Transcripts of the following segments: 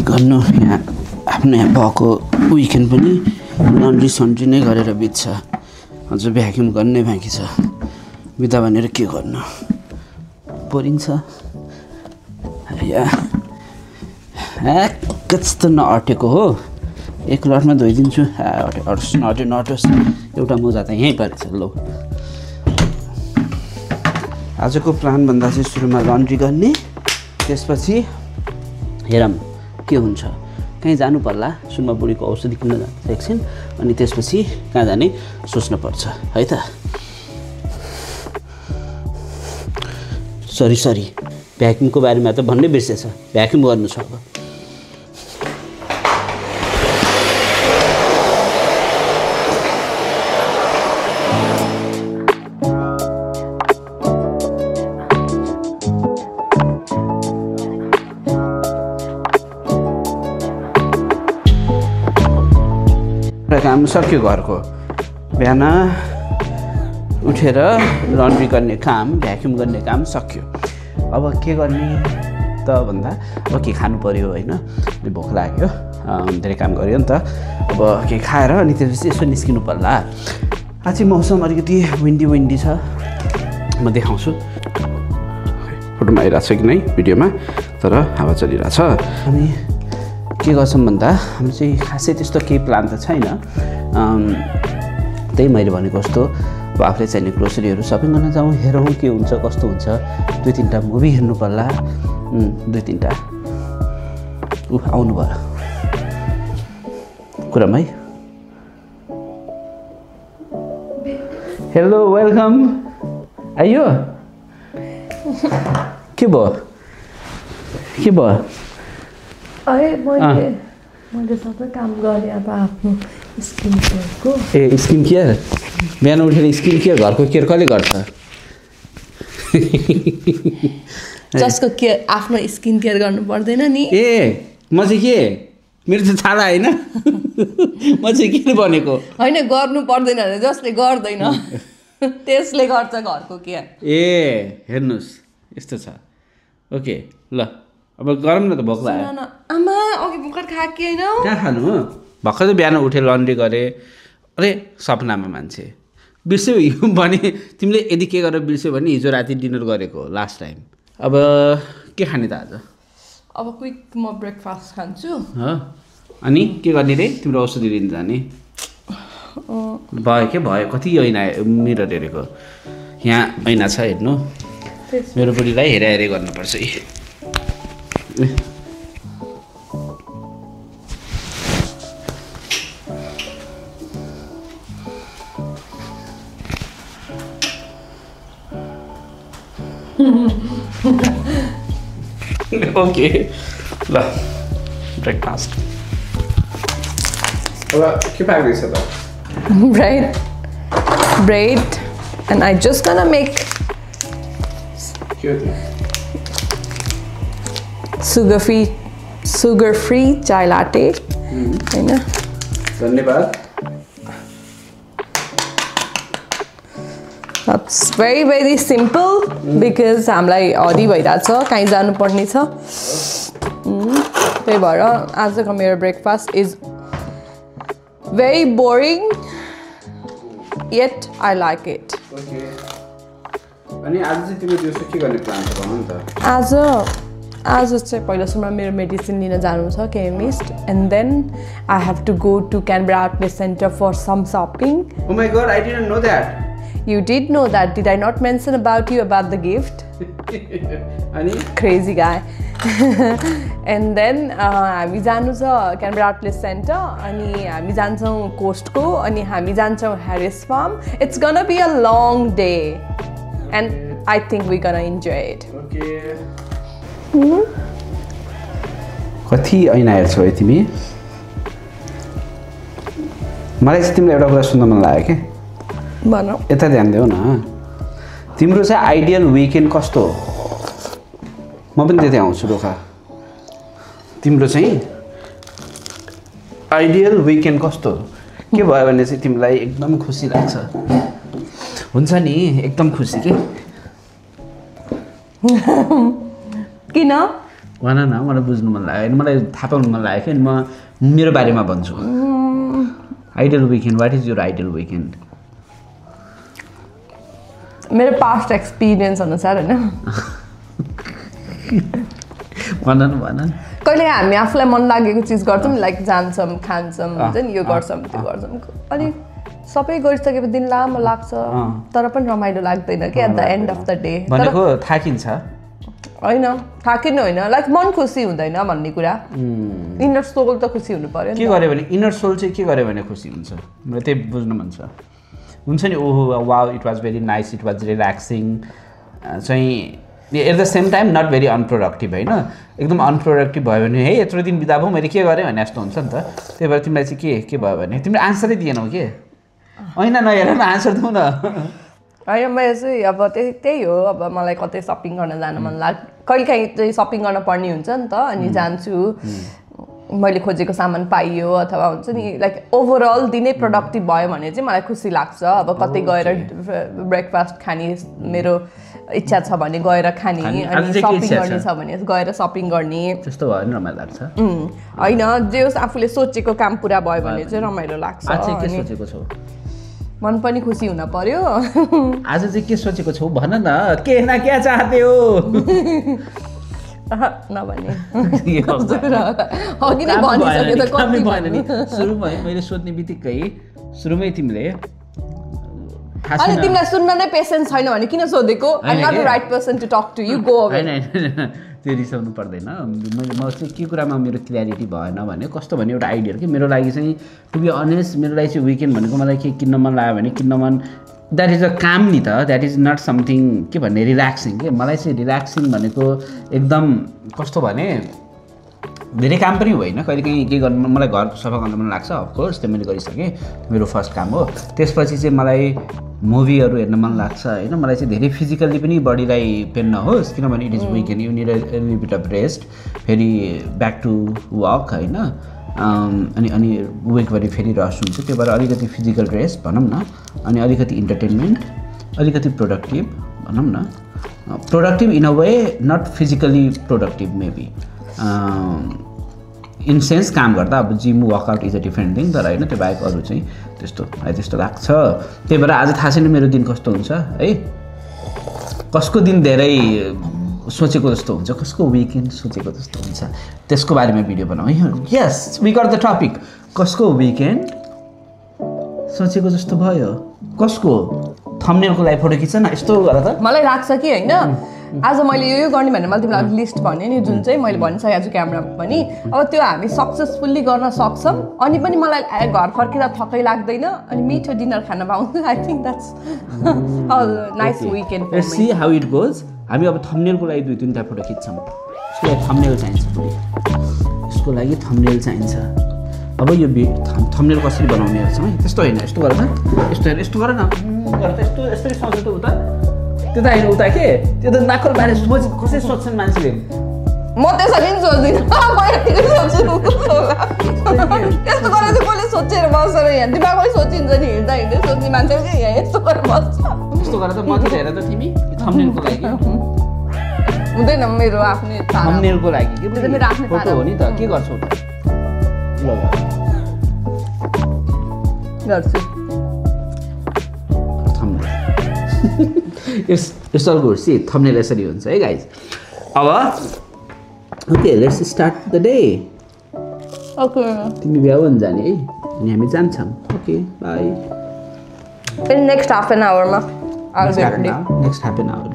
गर्नु यहाँ आफ्नो यहाँ भएको विकेन्ड पनि लन्ड्री सन्ड्री नै गरेर बित्छ अझ भ्याक्युम गर्नै बाँकी छ बिदा भनेर के गर्नु बोरिङ छ कस्तो नअटेको हो एक लटमा धोइदिन्छु अटोस् नअटोस् एउटा मोजा त यहीँ परेछ लौ आजको प्लानभन्दा चाहिँ सुरुमा लन्ड्री गर्ने त्यसपछि हेरौँ के हुन्छ कहीँ जानु पर्ला सुनमा बुढीको औषधि किन्न जान्छ एकछिन अनि त्यसपछि कहाँ जाने सोच्नुपर्छ है त सरी भ्याक्युमको बारेमा त भन्नै बिर्सेछ भ्याक्युम गर्नु छ अब काम सक्यो घरको बिहान उठेर लन्ड्री गर्ने काम भ्याक्युम गर्ने काम सक्यो अब के गर्ने त भन्दा अब के खानु पर्यो होइन भोक लाग्यो धेरै काम गऱ्यो नि त अब के खाएर अनि त्यसपछि यसो निस्किनु पर्ला आज चाहिँ मौसम अलिकति विन्डी छ म देखाउँछु फोटोमा आइरहेको छ कि नै भिडियोमा तर हावा चलिरहेछ अनि के गर्छौँ भन्दा हामी चाहिँ खासै त्यस्तो केही प्लान त छैन त्यही मैले भनेको जस्तो अब आफूले चाहिने ग्रोसरीहरू सपिङ गर्न जाउँ हेरौँ के हुन्छ कस्तो हुन्छ 2-3टा मुभी हेर्नु पर्ला 2-3टा आउनु भयो कुरामै हेलो वेलकम आइयो के भयो अरे मैले सबै काम गरेँ अब आफ्नो स्किन केयरको स्किन केयर बिहान उठेर स्किन केयर घरको केयर कसले गर्छ जसको केयर आफ्नो स्किन केयर गर्नु पर्दैन नि म चाहिँ के मेरो चाहिँ छाला होइन म चाहिँ के भनेको होइन गर्नु पर्दैन अरे जसले गर्दैन त्यसले गर्छ घरको केयर हेर्नुहोस् यस्तो छ ओके ल अब गरौँ न त भोक लाग्यो आमा अघि भर्खर खाएँ होइन कहाँ खानु हो भर्खर चाहिँ बिहान उठेर लन्ड्री गरेँ अरे सपनामा मान्छे बिर्स्यौ भने तिमीले यदि के गरेर बिर्स्यौ भने हिजो राति डिनर गरेको लास्ट टाइम अब के खाने त आज अब क्विक म ब्रेकफास्ट खान्छु अनि के गर्ने रे तिम्रो औषधि लिन जाने भयो कति ऐना मिरर हेरेको यहाँ ऐना छ हेर्नु मेरो बुढीलाई हेरे गर्नुपर्छ ओके ल ब्रेकफास्ट अब के पाक्दैछ त bread and I just gonna make sugar free chai latte हैन धन्यवाद That's very simple because हामीलाई हदी भइराछ कहीँ जानु पर्ने छ त्यही भएर आजको मेरो breakfast is very boring yet I like it अनि आज चाहिँ तिम्रो दिउँसो के गर्ने प्लान छ भन नि त आज चाहिँ पहिला सुरुमा मेरो मेडिसिन लिन जानु छ chemist and then I have to go to Canberra Outlet Center for some shopping. Oh my god, I didn't know that. You did know that. Did I not mention about you about the gift? Ani? Crazy guy. And then हामी जानु छ Canberra Outlet Center अनि हामी जान्छौँ Costco अनि हामी जान्छौँ Harris Farm. It's gonna be a long day and I think we're gonna enjoy it. Okay. कति ऐना हेर्छौ है तिमी मलाई चाहिँ तिमीलाई एउटा कुरा सुन्न मन लाग्यो के भन यता ध्यान देऊ न तिम्रो चाहिँ आइडियल विकेन्ड कस्तो हो म पनि त्यतै आउँछु रोका तिम्रो चाहिँ आइडियल विकेन्ड कस्तो के भयो भने चाहिँ तिमीलाई एकदम खुसी लाग्छ हुन्छ नि एकदम खुसी के किन भन न मलाई बुझ्नु मन लाग्यो होइन मलाई थाहा पाउनु मन लाग्यो कि म मेरो बारेमा भन्छु ideal weekend what is your ideal weekend मेरो पास्ट एक्सपिरियन्स अनुसार होइन भन कहिले हामी आफूलाई मन लागेको चिज गर्छौँ लाइक जान्छौँ खान्छौँ हुन्छ नि यो गर्छौँ त्यो गर्छौँ अनि सबै गरिसकेपछि दिन लामो लाग्छ तर पनि रमाइलो लाग्दैन कि at the end of the day भनेको थाकिन्छ होइन थाकिनु होइन लाइक मन खुसी हुँदैन भन्ने कुरा इनर सोल त खुसी हुनु पर्यो के गर्यो भने इनर सोल चाहिँ के गर्यो भने खुसी हुन्छ मलाई त्यही बुझ्नु मन छ हुन्छ नि ओहो wow it was very nice it was relaxing चाहिँ at the same time not very unproductive होइन एकदम अनप्रोडक्टिभ भयो भने है यत्रो दिन बिदा भयो मैले के गरेँ भने जस्तो हुन्छ नि त त्यही भएर तिमीलाई चाहिँ के भयो भने तिमीले आन्सरै दिएनौ के होइन नहेर न आन्सर दिउँ न होइन मैले चाहिँ अब त्यही हो अब मलाई कतै सपिङ गर्न जान मन लाग्छ कहिलेकाहीँ चाहिँ सपिङ गर्न पर्ने हुन्छ नि त अनि जान्छु मैले खोजेको सामान पाइयो अथवा हुन्छ नि लाइक ओभरअल दिनै प्रोडक्टिभ भयो भने चाहिँ मलाई खुसी लाग्छ अब कतै गएर ब्रेकफास्ट खाने मेरो इच्छा छ भने गएर खाने अनि सपिङ गर्ने छ भने गएर सपिङ गर्ने त्यस्तो भयो भने रमाइलो लाग्छ होइन जे होस् आफूले सोचेको काम पुरा भयो भने चाहिँ रमाइलो लाग्छ के सोचेको छौ मन पनि खुसी हुन पर्यो आज चाहिँ के सोचेको छौ भन न के न क्या चाहते हो नभने अघि नै भनिसके त कति भएन नि सुरुमै मैले सोध्ने बित्तिकै सुरुमै तिमीले अनि तिमीलाई सुन्न नै पेसेन्स छैन भने किन सोधेको I am not the right person to talk to you go away हैन त्यो रिसाउनु पर्दैन म चाहिँ के कुरामा मेरो क्ल्यारिटी भएन भने कस्तो भने एउटा आइडिया कि मेरो लागि चाहिँ टु बी अनेस्ट मेरो लागि चाहिँ विकेन्ड भनेको मलाई के किन्न मन लाग्यो भने किन्न मन द्याट इज अ काम नि त द्याट इज नट समथिङ के भन्ने रिल्याक्सिङ के मलाई चाहिँ रिल्याक्सिङ भनेको एकदम कस्तो भने धेरै काम पनि होइन कहिलेकाहीँ के गर्नु मलाई घर सफा गर्न मन लाग्छ अफकोर्स त्यो मैले गरिसकेँ मेरो फर्स्ट काम हो त्यसपछि चाहिँ मलाई मुभीहरू हेर्न मन लाग्छ होइन मलाई चाहिँ धेरै फिजिकल्ली पनि बडीलाई पेन नहोस् किनभने it is weekend you need a little beet of rest फेरि ब्याक टु वर्क होइन अनि विकभरि फेरि रस हुन्छ त्यो भएर अलिकति फिजिकल रेस्ट भनौँ न अनि अलिकति इन्टरटेनमेन्ट अलिकति प्रोडक्टिभ भनौँ न productive in a way not physically productive maybe in sense काम गर्दा अब gym workout is a different thing तर होइन त्यो बाहेक अरू चाहिँ त्यस्तो मलाई त्यस्तो लाग्छ त्यही भएर आज थाहा छैन मेरो दिन कस्तो हुन्छ है कसको दिन धेरै सोचेको जस्तो हुन्छ कसको विकेन्ड सोचेको जस्तो हुन्छ त्यसको बारेमा भिडियो बनाऊ है यस वी गट द टपिक कसको विकेन्ड सोचेको जस्तो भयो कसको थम्बनेलको लागि फोटो खिच्छ न यस्तो गर त मलाई लाग्छ कि होइन आज मैले यो गर्ने भनेर मैले तिमीलाई लिस्ट भने नि जुन चाहिँ मैले भनिसकेको छु क्यामेरामा पनि अब त्यो हामी सक्सेसफुल्ली गर्न सक्छौँ अनि पनि मलाई घर फर्किँदा थकै लाग्दैन अनि मिठो डिनर खान पाउँछु I think that's nice weekend let's see how it goes हामी अब थम्बनेलको लागि 2-3 फोटो खिच्छौँ यसको लागि थम्बनेल चाहिन्छ पुरै यसको लागि थम्बनेल चाहिन्छ अब यो थम्बनेल कसरी बनाउने रहेछ है त्यस्तो होइन यस्तो गर न यस्तो गर न यस्तो यसरी सोच त उता त्यो त होइन उता के त्यो त नाकल बारे सोच कसरी सोच्छन् मान्छेले म त्यसरी नि सोच्दिनँ यस्तो गरेर चाहिँ कसले सोचेर बस्छ र यहाँ दिमागमै सोचिन्छ नि हिँड्दा हिँड्दै सोच्ने मान्छे चाहिँ यहाँ यस्तो गरेर बस्छ यस्तो गरेर त मजाले हेर त तिमी थम्बनेलको लागि हुँदैन मेरो आफ्नै थम्बनेलको लागि के मेरो आफ्नै फोटो हो नि त के गर्छौ त ल गर्छु thumbnail It's all good. See, thumbnail यसरी हुन्छ है गाइज अब okay let's start the day okay तिमी बिहा हुन जाने है अनि हामी जान्छौँ okay bye next half an आवरमा नेक्स्ट हाफ एन आवर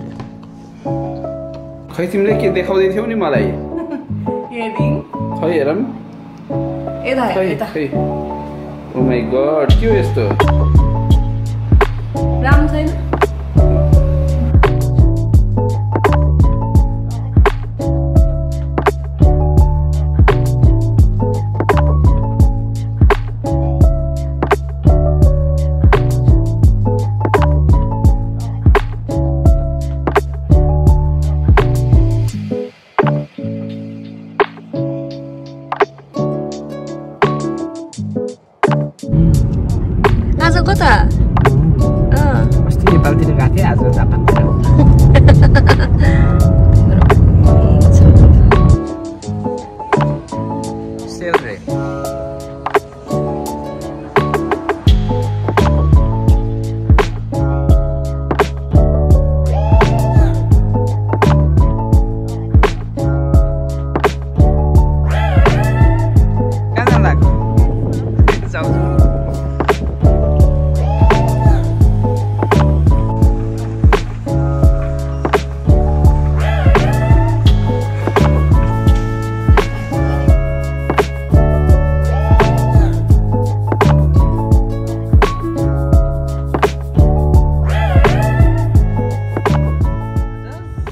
खै तिमीले के देखाउँदै थियौ नि मलाई खै हेरौँ खै ओ माई गड के हो यस्तो राम्रो छैन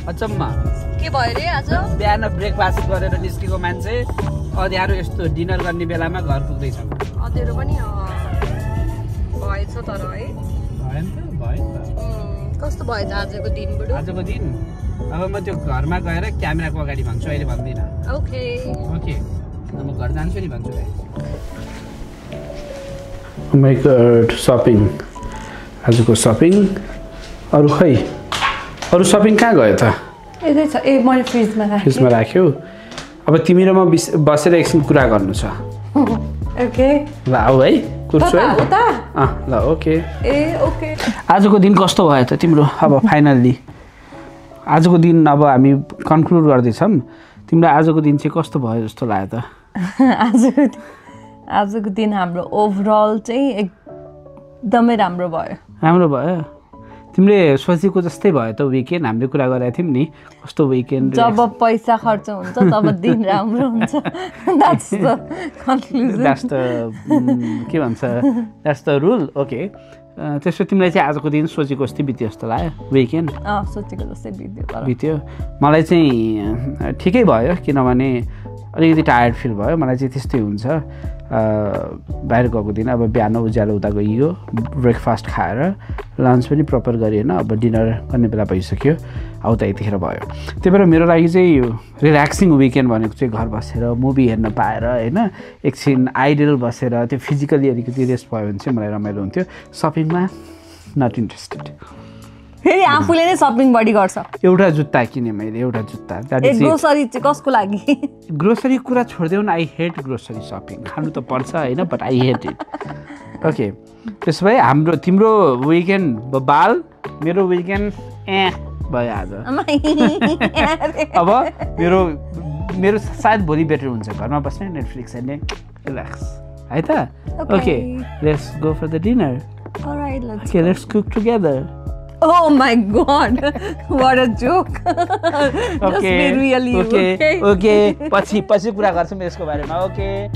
अचम्म के भयो रे आज बिहान ब्रेकफास्ट गरेर निस्केको मान्छे अँध्यारो यस्तो डिनर गर्ने बेलामा घर पुग्दैछ अँध्यारो पनि भएछ तर है भयो नि त भयो नि त कस्तो भयो त आजको दिन बुढो आजको दिन अब म त्यो घरमा गएर क्यामेराको अगाडि भन्छु अहिले भन्दिनँ ओके ओके म घर जान्छु नि भन्छु माइ गॉड सपिङ आजको सपिङ अरू खै अरू सपिङ कहाँ गयो त यतै छ ए मैले फ्रिजमा राख्यो अब तिमी र म बसेर एकछिन कुरा गर्नु छ ओके ल आऊ है कुर्छु है ल ओके ए ओके आजको दिन कस्तो भयो त तिम्रो अब फाइनल्ली आजको दिन अब हामी कन्क्लुड गर्दैछौँ तिमीलाई आजको दिन चाहिँ कस्तो भयो जस्तो लाग्यो त आजको दिन हाम्रो ओभरअल चाहिँ एकदमै राम्रो भयो तिमीले सोचेको जस्तै भयो त विकेन्ड हामीले कुरा गरेका थियौँ नि कस्तो विकेन्ड जब पैसा खर्च हुन्छ तब दिन राम्रो हुन्छ द्याट्स द कन्क्लुजन के भन्छ द्याट्स द रुल ओके त्यसो तिमीलाई चाहिँ आजको दिन सोचेको जस्तै बित्यो जस्तो लाग्यो विकेन्ड सोचेको जस्तै बित्यो मलाई चाहिँ ठिकै भयो किनभने अलिकति टायर्ड फिल भयो मलाई चाहिँ त्यस्तै हुन्छ बाहिर गएको दिन अब बिहान उज्यालो उता गइयो ब्रेकफास्ट खाएर लन्च पनि प्रपर गरिएन अब डिनर गर्ने बेला भइसक्यो आउँदा यतिखेर भयो त्यही भएर मेरो लागि चाहिँ रिल्याक्सिङ विकेन्ड भनेको चाहिँ घर बसेर मुभी हेर्न पाएर होइन एकछिन आइडल बसेर त्यो फिजिकली अलिकति रेस्ट भयो भने चाहिँ मलाई रमाइलो हुन्थ्यो सपिङमा नट इन्ट्रेस्टेड फेरि आफूले नै सपिङ बढी गर्छ एउटा जुत्ता किने मैले एउटा जुत्ता ग्रोसरी चाहिँ कसको लागि ग्रोसरी कुरा छोडिदेऊ न आई हेट ग्रोसरी सपिङ खानु त पर्छ होइन but I hate it okay त्यसो भए हाम्रो तिम्रो विकेन्ड बाल मेरो विकेन्ड भयो आज अब मेरो सायद भोलि बेटर हुन्छ घरमा बस्ने नेटफ्लिक्स हेर्ने रिल्याक्स है त okay let's go for the dinner okay let's cook together Oh my god, what a joke. Just be really okay. पछि कुरा गर्छौँ यसको बारेमा ओके